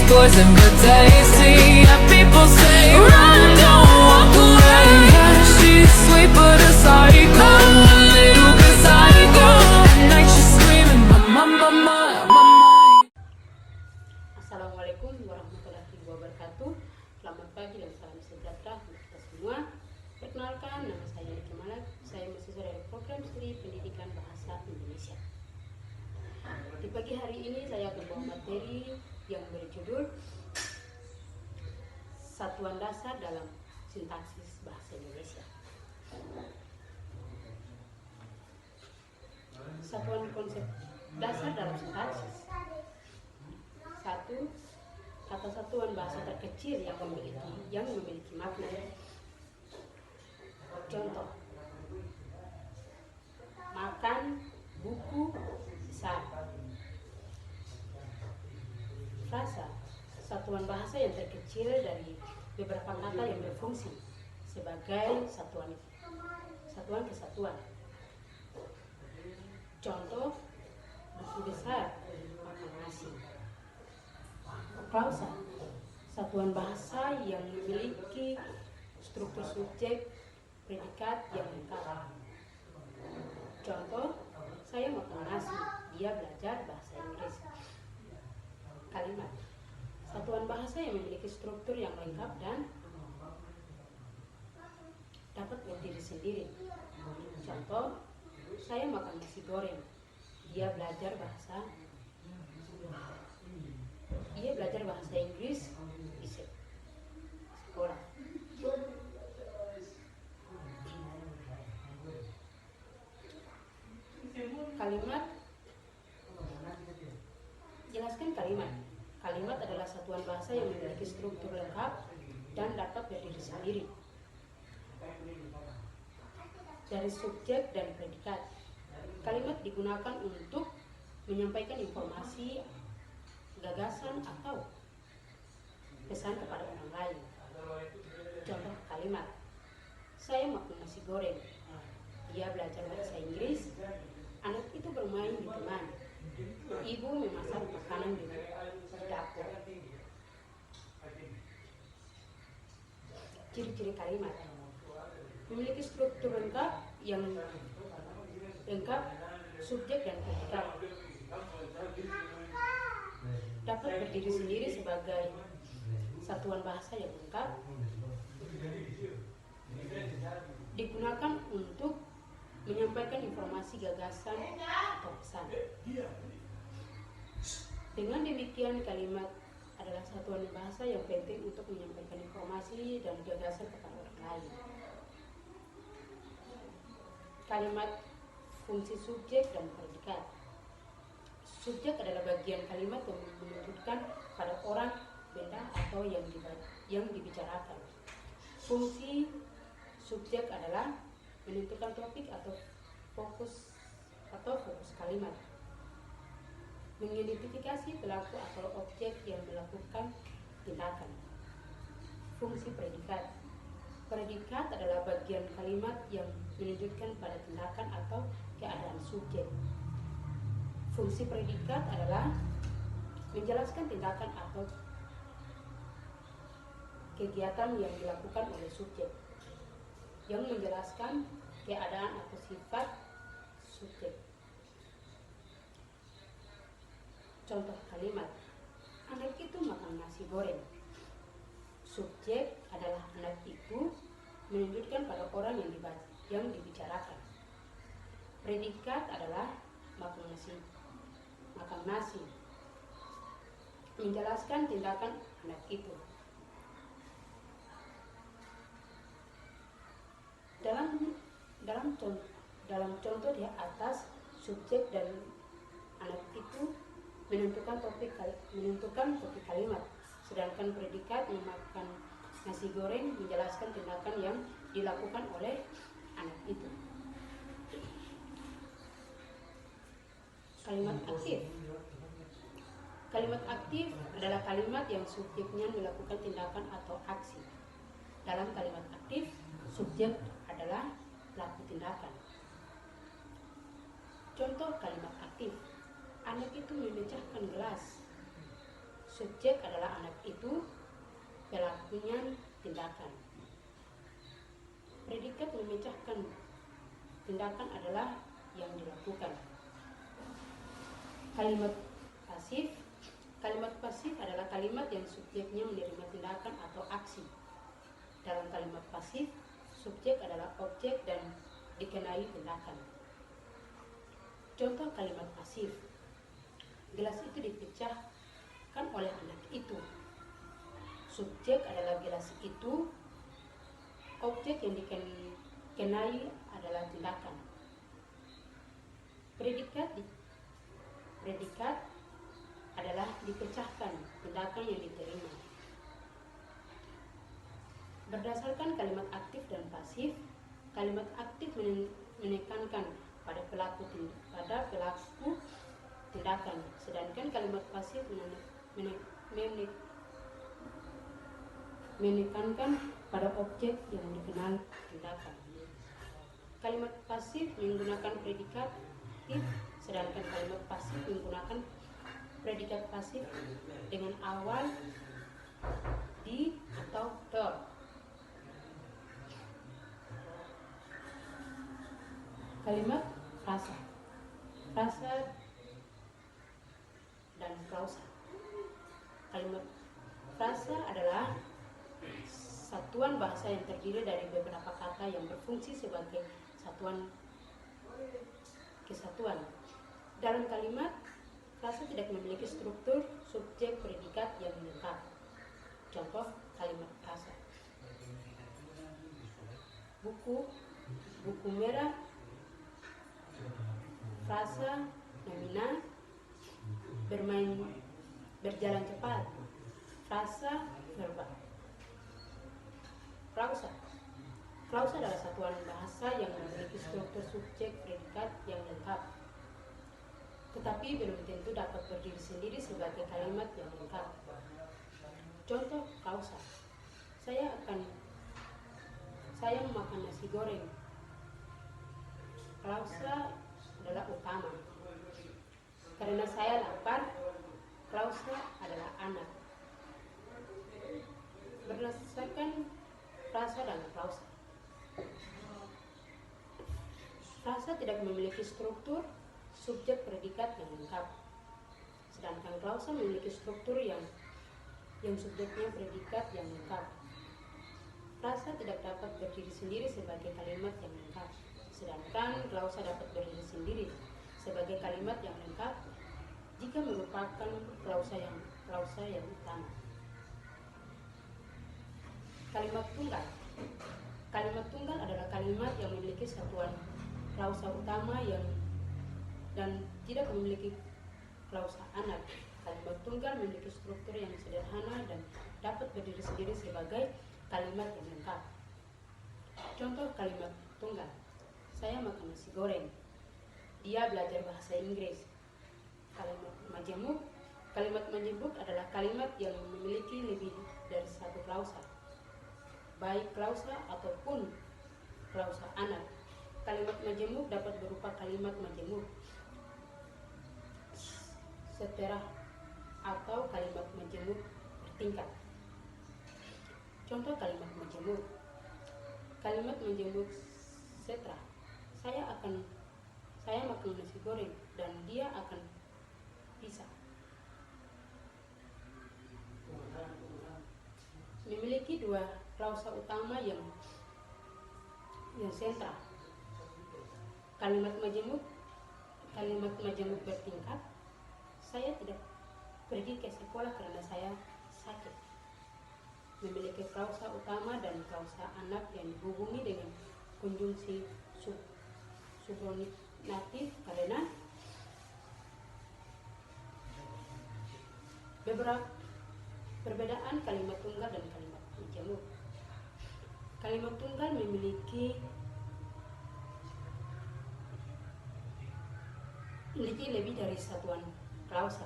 poison but tasty. Yeah, people say run, don't walk away. Yeah, she's sweet but a psycho, a little bit psycho. At night she's screaming, mama, mama, mama. Assalamualaikum warahmatullahi wabarakatuh. Selamat pagi dan salam sejahtera untuk kita semua. Perkenalkan, nama saya Niki Malak. Saya mahasiswa dari program studi pendidikan bahasa Indonesia. Di pagi hari ini saya akan membawa materi yang berjudul Satuan Dasar dalam Sintaksis Bahasa Indonesia. Satuan konsep dasar dalam sintaksis. 1. Kata satuan bahasa terkecil yang memiliki makna. Contoh: makan, buku, besar. Frasa, satuan bahasa yang terkecil dari beberapa kata yang berfungsi sebagai satuan kesatuan. Contoh: buku besar, makan nasi. Klausa, satuan bahasa yang memiliki struktur subjek predikat yang lengkap. Contoh: saya makan nasi, dia belajar bahasa Inggris. Kalimat, satuan bahasa yang memiliki struktur yang lengkap dan dapat berdiri sendiri. Contoh: saya makan nasi goreng, dia belajar bahasa Inggris di sekolah. Kalimat, jelaskan kalimat. Kalimat adalah satuan bahasa yang memiliki struktur lengkap dan dapat berdiri sendiri dari subjek dan predikat. Kalimat digunakan untuk menyampaikan informasi, gagasan, atau pesan kepada orang lain. Contoh kalimat: saya makan nasi goreng, dia belajar bahasa Inggris, anak itu bermain di taman, ibu memasak makanan di dapur. Ciri-ciri kalimat: memiliki struktur lengkap, subjek dan predikat, dapat berdiri sendiri sebagai satuan bahasa yang lengkap, digunakan untuk menyampaikan informasi, gagasan, atau pesan. Dengan demikian, kalimat adalah satuan bahasa yang penting untuk menyampaikan informasi dan gagasan kepada orang lain. Kalimat, fungsi subjek dan predikat. Subjek adalah bagian kalimat yang menunjukkan pada orang, benda, atau yang dibicarakan. Fungsi subjek adalah menentukan topik atau fokus kalimat, mengidentifikasi pelaku atau objek yang melakukan tindakan. Fungsi predikat. Predikat adalah bagian kalimat yang menunjukkan pada tindakan atau keadaan subjek. Fungsi predikat adalah menjelaskan tindakan atau kegiatan yang dilakukan oleh subjek, yang menjelaskan keadaan atau sifat subjek. Contoh kalimat: anak itu makan nasi goreng. Subjek adalah anak itu, menunjukkan pada orang yang dibicarakan. Predikat adalah makan nasi, menjelaskan tindakan anak itu. Dalam contoh di atas, subjek dan anak itu menentukan topik kalimat, sedangkan predikat memakan nasi goreng menjelaskan tindakan yang dilakukan oleh anak itu. Kalimat aktif. Kalimat aktif adalah kalimat yang subjeknya melakukan tindakan atau aksi. Dalam kalimat aktif, subjek adalah pelaku tindakan. Contoh kalimat aktif: anak itu memecahkan gelas. Subjek adalah anak itu, pelakunya tindakan. Predikat memecahkan tindakan adalah yang dilakukan. Kalimat pasif. Kalimat pasif adalah kalimat yang subjeknya menerima tindakan atau aksi. Dalam kalimat pasif, subjek adalah objek dan dikenai tindakan. Contoh kalimat pasif. Gelas itu dipecahkan oleh anak itu. Subjek adalah gelas itu, objek yang dikenai adalah tindakan. Predikat adalah dipecahkan, tindakan yang diterima. Berdasarkan kalimat aktif dan pasif, kalimat aktif menekankan pada pelaku tindakan, sedangkan kalimat pasif menekankan pada objek yang dikenal tindakan. Kalimat pasif menggunakan predikat aktif, sedangkan kalimat pasif menggunakan predikat pasif dengan awal di atau ter. Kalimat frasa. Frasa dan klausa. Kalimat frasa adalah satuan bahasa yang terdiri dari beberapa kata yang berfungsi sebagai satuan kesatuan. Dalam kalimat, frasa tidak memiliki struktur subjek predikat yang lengkap. Contoh kalimat frasa. Buku merah. Frasa nomina. Berjalan cepat. Frasa verbal. Klausa. Klausa adalah satuan bahasa yang memiliki struktur subjek predikat yang lengkap, tetapi belum tentu dapat berdiri sendiri sebagai kalimat yang lengkap. Contoh klausa. Saya makan nasi goreng. Klausa adalah utama. Karena saya lapar, klausa adalah anak. Berdasarkan frasa dan klausa. Frasa tidak memiliki struktur subjek predikat yang lengkap, sedangkan klausa memiliki struktur yang subjeknya predikat yang lengkap. Frasa tidak dapat berdiri sendiri sebagai kalimat yang lengkap, sedangkan klausa dapat berdiri sendiri sebagai kalimat yang lengkap jika merupakan klausa yang utama. Kalimat tunggal. Kalimat tunggal adalah kalimat yang memiliki satuan klausa utama dan tidak memiliki klausa anak. Kalimat tunggal memiliki struktur yang sederhana dan dapat berdiri sendiri sebagai kalimat yang lengkap. Contoh kalimat tunggal. Saya makan nasi goreng. Dia belajar bahasa Inggris. Kalimat majemuk. Kalimat majemuk adalah kalimat yang memiliki lebih dari satu klausa, baik klausa ataupun klausa anak. Kalimat majemuk dapat berupa kalimat majemuk, seterah, atau kalimat majemuk bertingkat. Contoh kalimat majemuk. Kalimat majemuk seterah. Saya makan nasi goreng dan dia akan pisah. Memiliki dua klausa utama yang sentral. Kalimat majemuk bertingkat. Saya tidak pergi ke sekolah karena saya sakit. Memiliki klausa utama dan klausa anak yang dihubungi dengan konjungsi subordinatif karena beberapa perbedaan kalimat tunggal dan kalimat majemuk. Kalimat tunggal memiliki lebih dari satuan klausa.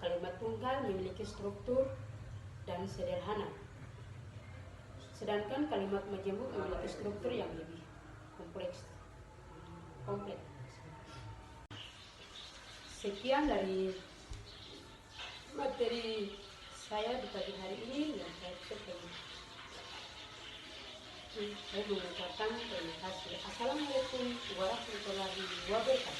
Kalimat tunggal memiliki struktur dan sederhana, sedangkan kalimat majemuk memiliki struktur yang lebih kompleks. Sekian dari materi saya di pagi hari ini yang saya tutup saya mengucapkan terima kasih. Assalamualaikum warahmatullahi wabarakatuh.